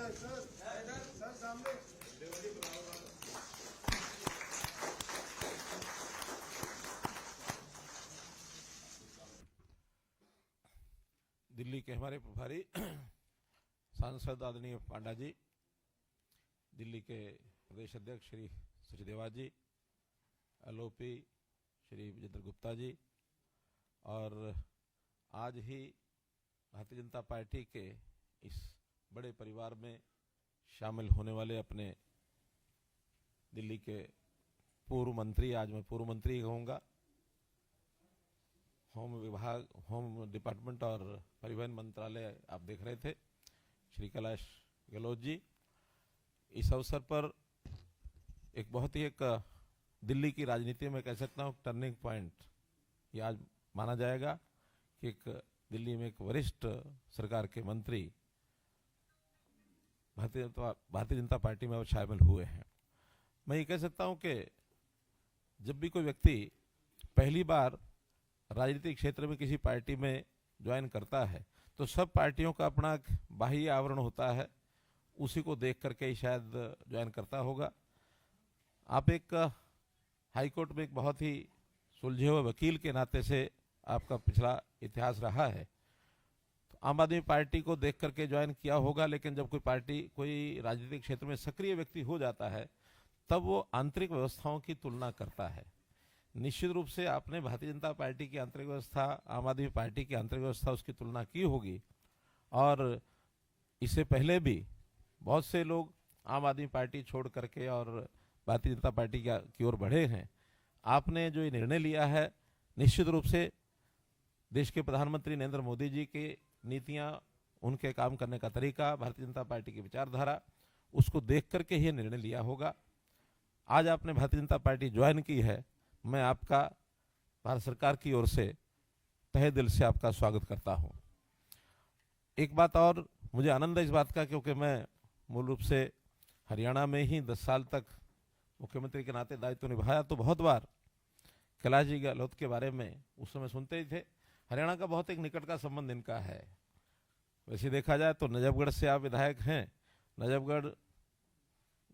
दिल्ली के हमारे प्रभारी सांसद आदरणीय पांडा जी, दिल्ली के प्रदेश अध्यक्ष श्री सचदेवा जी, एलओपी श्री विजेंद्र गुप्ता जी, और आज ही भारतीय जनता पार्टी के इस बड़े परिवार में शामिल होने वाले अपने दिल्ली के पूर्व मंत्री, आज मैं पूर्व मंत्री कहूँगा, होम डिपार्टमेंट और परिवहन मंत्रालय आप देख रहे थे, श्री कैलाश गहलोत जी। इस अवसर पर एक बहुत ही दिल्ली की राजनीति में कह सकता हूँ टर्निंग पॉइंट ये आज माना जाएगा कि एक दिल्ली में एक वरिष्ठ सरकार के मंत्री भारतीय जनता पार्टी में शामिल हुए हैं। मैं ये कह सकता हूँ कि जब भी कोई व्यक्ति पहली बार राजनीतिक क्षेत्र में किसी पार्टी में ज्वाइन करता है तो सब पार्टियों का अपना एक बाह्य आवरण होता है, उसी को देख करके ही शायद ज्वाइन करता होगा। आप एक हाई कोर्ट में एक बहुत ही सुलझे हुए वकील के नाते से आपका पिछला इतिहास रहा है, तो आम आदमी पार्टी को देख करके ज्वाइन किया होगा। लेकिन जब कोई पार्टी कोई राजनीतिक क्षेत्र में सक्रिय व्यक्ति हो जाता है तब वो आंतरिक व्यवस्थाओं की तुलना करता है। निश्चित रूप से आपने भारतीय जनता पार्टी की आंतरिक व्यवस्था, आम आदमी पार्टी की आंतरिक व्यवस्था, उसकी तुलना की होगी। और इससे पहले भी बहुत से लोग आम आदमी पार्टी छोड़ करके और भारतीय जनता पार्टी की ओर बढ़े हैं। आपने जो ये निर्णय लिया है, निश्चित रूप से देश के प्रधानमंत्री नरेंद्र मोदी जी की नीतियां, उनके काम करने का तरीका, भारतीय जनता पार्टी की विचारधारा, उसको देख करके ही निर्णय लिया होगा। आज आपने भारतीय जनता पार्टी ज्वाइन की है, मैं आपका भारत सरकार की ओर से तहे दिल से आपका स्वागत करता हूं। एक बात और मुझे आनंद है इस बात का, क्योंकि मैं मूल रूप से हरियाणा में ही 10 साल तक मुख्यमंत्री के नाते दायित्व निभाया, तो बहुत बार कैलाश जी गहलोत के बारे में उस समय सुनते ही थे। हरियाणा का बहुत एक निकट का संबंध इनका है। वैसे देखा जाए तो नजफगढ़ से आप विधायक हैं। नजफगढ़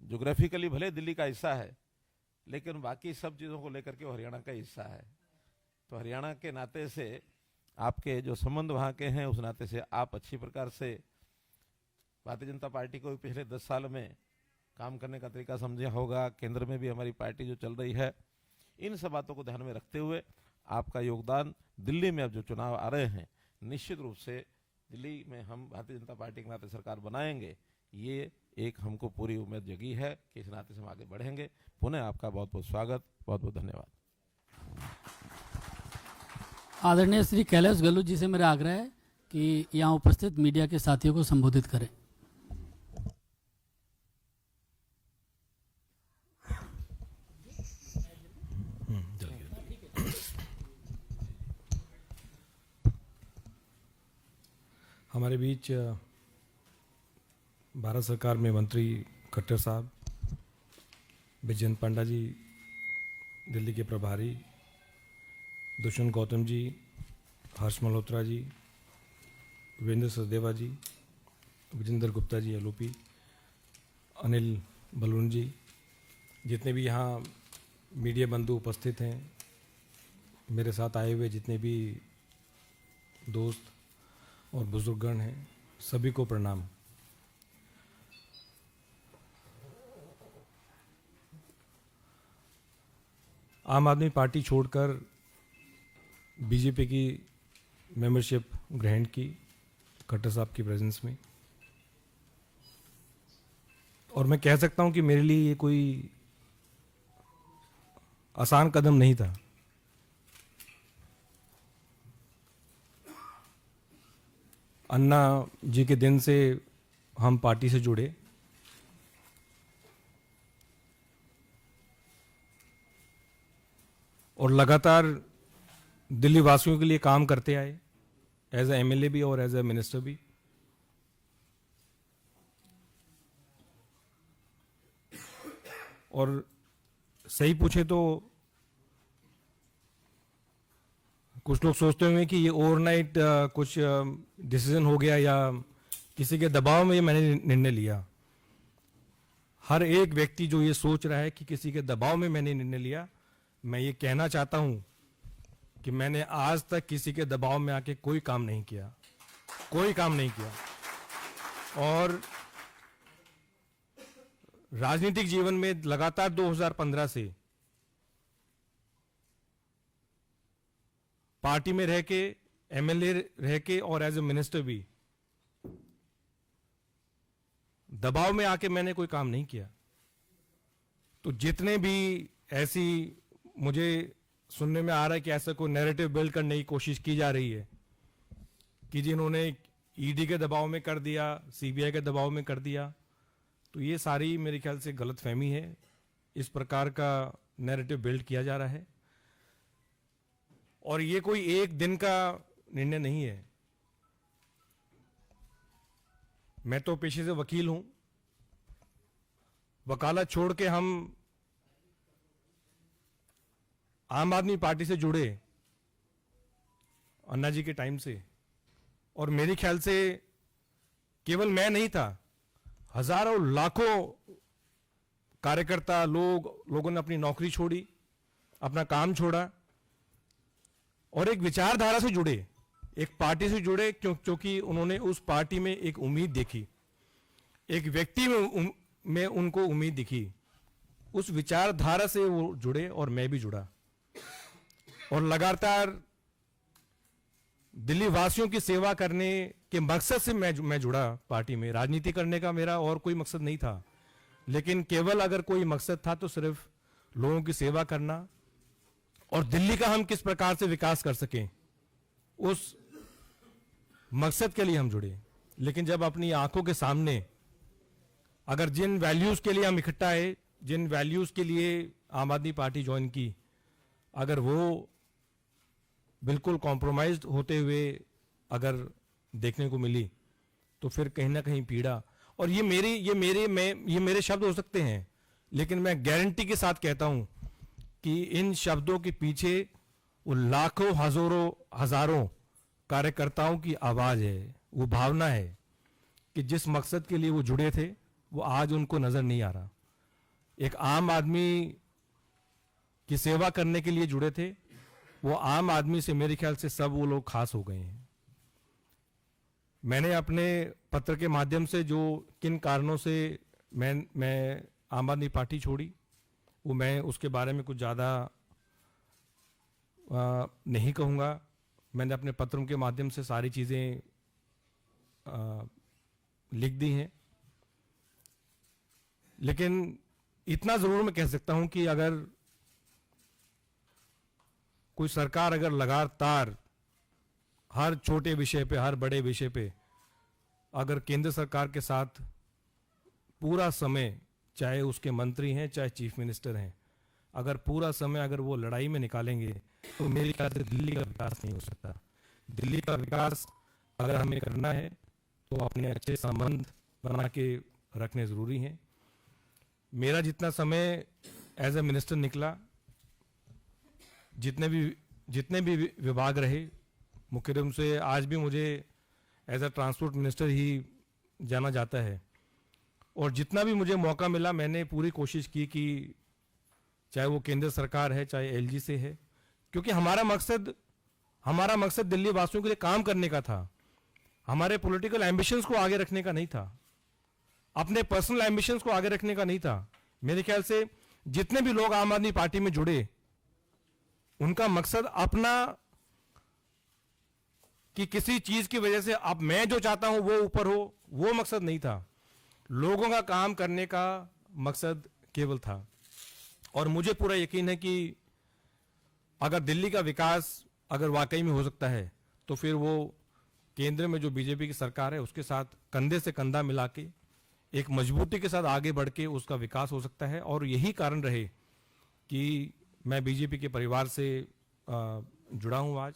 ज्योग्राफिकली भले दिल्ली का हिस्सा है, लेकिन बाकी सब चीज़ों को लेकर के वो हरियाणा का हिस्सा है। तो हरियाणा के नाते से आपके जो संबंध वहाँ के हैं, उस नाते से आप अच्छी प्रकार से भारतीय जनता पार्टी को पिछले 10 साल में काम करने का तरीका समझा होगा। केंद्र में भी हमारी पार्टी जो चल रही है, इन सब बातों को ध्यान में रखते हुए आपका योगदान दिल्ली में अब जो चुनाव आ रहे हैं, निश्चित रूप से दिल्ली में हम भारतीय जनता पार्टी के नाते सरकार बनाएंगे, ये एक हमको पूरी उम्मीद जगी है कि इस नाते से हम आगे बढ़ेंगे। पुनः आपका बहुत बहुत स्वागत, बहुत बहुत धन्यवाद। आदरणीय श्री कैलाश गहलोत जी से मेरा आग्रह है कि यहाँ उपस्थित मीडिया के साथियों को संबोधित करें। हमारे बीच भारत सरकार में मंत्री खट्टर साहब, विजेंद्र पांडा जी, दिल्ली के प्रभारी दुष्यंत गौतम जी, हर्ष मल्होत्रा जी, वीरेंद्र सचदेवा जी, विजेंद्र गुप्ता जी एलओपी, अनिल बलून जी, जितने भी यहाँ मीडिया बंधु उपस्थित हैं, मेरे साथ आए हुए जितने भी दोस्त और बुजुर्गगण हैं, सभी को प्रणाम। आम आदमी पार्टी छोड़कर बीजेपी की मेंबरशिप ग्रहण की खट्टर साहब की प्रेजेंस में, और मैं कह सकता हूं कि मेरे लिए ये कोई आसान कदम नहीं था। अन्ना जी के दिन से हम पार्टी से जुड़े, और लगातार दिल्ली वासियों के लिए काम करते आए, एज ए एमएलए भी और एज ए मिनिस्टर भी। और सही पूछे तो कुछ लोग सोचते होंगे कि ये ओवरनाइट कुछ डिसीजन हो गया या किसी के दबाव में ये मैंने निर्णय लिया। हर एक व्यक्ति जो ये सोच रहा है कि किसी के दबाव में मैंने निर्णय लिया, मैं ये कहना चाहता हूं कि मैंने आज तक किसी के दबाव में आके कोई काम नहीं किया, कोई काम नहीं किया। और राजनीतिक जीवन में लगातार 2015 से पार्टी में रह के, एमएलए रह के और एज ए मिनिस्टर भी दबाव में आके मैंने कोई काम नहीं किया। तो जितने भी ऐसी मुझे सुनने में आ रहा है कि ऐसा कोई नैरेटिव बिल्ड करने की कोशिश की जा रही है कि जिन्होंने ईडी के दबाव में कर दिया, सीबीआई के दबाव में कर दिया, तो ये सारी मेरे ख्याल से गलतफहमी है। इस प्रकार का नैरेटिव बिल्ड किया जा रहा है और ये कोई एक दिन का निर्णय नहीं है। मैं तो पेशे से वकील हूं, वकालत छोड़ के हम आम आदमी पार्टी से जुड़े अन्ना जी के टाइम से, और मेरे ख्याल से केवल मैं नहीं था, हजारों लाखों कार्यकर्ता लोगों ने अपनी नौकरी छोड़ी, अपना काम छोड़ा और एक विचारधारा से जुड़े, एक पार्टी से जुड़े, क्योंकि उन्होंने उस पार्टी में एक उम्मीद देखी, एक व्यक्ति में उनको उम्मीद दिखी। उस विचारधारा से वो जुड़े और मैं भी जुड़ा और लगातार दिल्ली वासियों की सेवा करने के मकसद से मैं जुड़ा पार्टी में। राजनीति करने का मेरा और कोई मकसद नहीं था, लेकिन केवल अगर कोई मकसद था तो सिर्फ लोगों की सेवा करना और दिल्ली का हम किस प्रकार से विकास कर सकें, उस मकसद के लिए हम जुड़े। लेकिन जब अपनी आंखों के सामने अगर जिन वैल्यूज के लिए हम इकट्ठा है, जिन वैल्यूज के लिए आम आदमी पार्टी ज्वाइन की, अगर वो बिल्कुल कॉम्प्रोमाइज्ड होते हुए अगर देखने को मिली, तो फिर कहीं ना कहीं पीड़ा। और ये मेरे शब्द हो सकते हैं, लेकिन मैं गारंटी के साथ कहता हूं कि इन शब्दों के पीछे वो लाखों हजारों कार्यकर्ताओं की आवाज है, वो भावना है कि जिस मकसद के लिए वो जुड़े थे वो आज उनको नजर नहीं आ रहा। एक आम आदमी की सेवा करने के लिए जुड़े थे, वो आम आदमी से मेरे ख्याल से सब वो लोग खास हो गए हैं। मैंने अपने पत्र के माध्यम से जो किन कारणों से मैं आम आदमी पार्टी छोड़ी, वो मैं उसके बारे में कुछ ज़्यादा नहीं कहूँगा। मैंने अपने पत्रों के माध्यम से सारी चीज़ें लिख दी हैं, लेकिन इतना ज़रूर मैं कह सकता हूँ कि अगर कोई सरकार अगर लगातार हर छोटे विषय पे, हर बड़े विषय पे अगर केंद्र सरकार के साथ पूरा समय, चाहे उसके मंत्री हैं चाहे चीफ मिनिस्टर हैं, अगर पूरा समय अगर वो लड़ाई में निकालेंगे, तो मेरे ख्याल से दिल्ली का विकास नहीं हो सकता। दिल्ली का विकास अगर हमें करना है तो अपने अच्छे संबंध बना के रखने ज़रूरी हैं। मेरा जितना समय एज ए मिनिस्टर निकला, जितने भी विभाग रहे, मुख्य रूप से आज भी मुझे एज ए ट्रांसपोर्ट मिनिस्टर ही जाना जाता है, और जितना भी मुझे मौका मिला मैंने पूरी कोशिश की कि चाहे वो केंद्र सरकार है चाहे एलजी से है, क्योंकि हमारा मकसद दिल्ली वासियों के लिए काम करने का था। हमारे पॉलिटिकल एम्बिशंस को आगे रखने का नहीं था, अपने पर्सनल एम्बिशंस को आगे रखने का नहीं था। मेरे ख्याल से जितने भी लोग आम आदमी पार्टी में जुड़े, उनका मकसद अपना कि किसी चीज की वजह से अब मैं जो चाहता हूं वो ऊपर हो, वो मकसद नहीं था। लोगों का काम करने का मकसद केवल था। और मुझे पूरा यकीन है कि अगर दिल्ली का विकास अगर वाकई में हो सकता है, तो फिर वो केंद्र में जो बीजेपी की सरकार है उसके साथ कंधे से कंधा मिला के एक मजबूती के साथ आगे बढ़ के उसका विकास हो सकता है। और यही कारण रहे कि मैं बीजेपी के परिवार से जुड़ा हूं आज।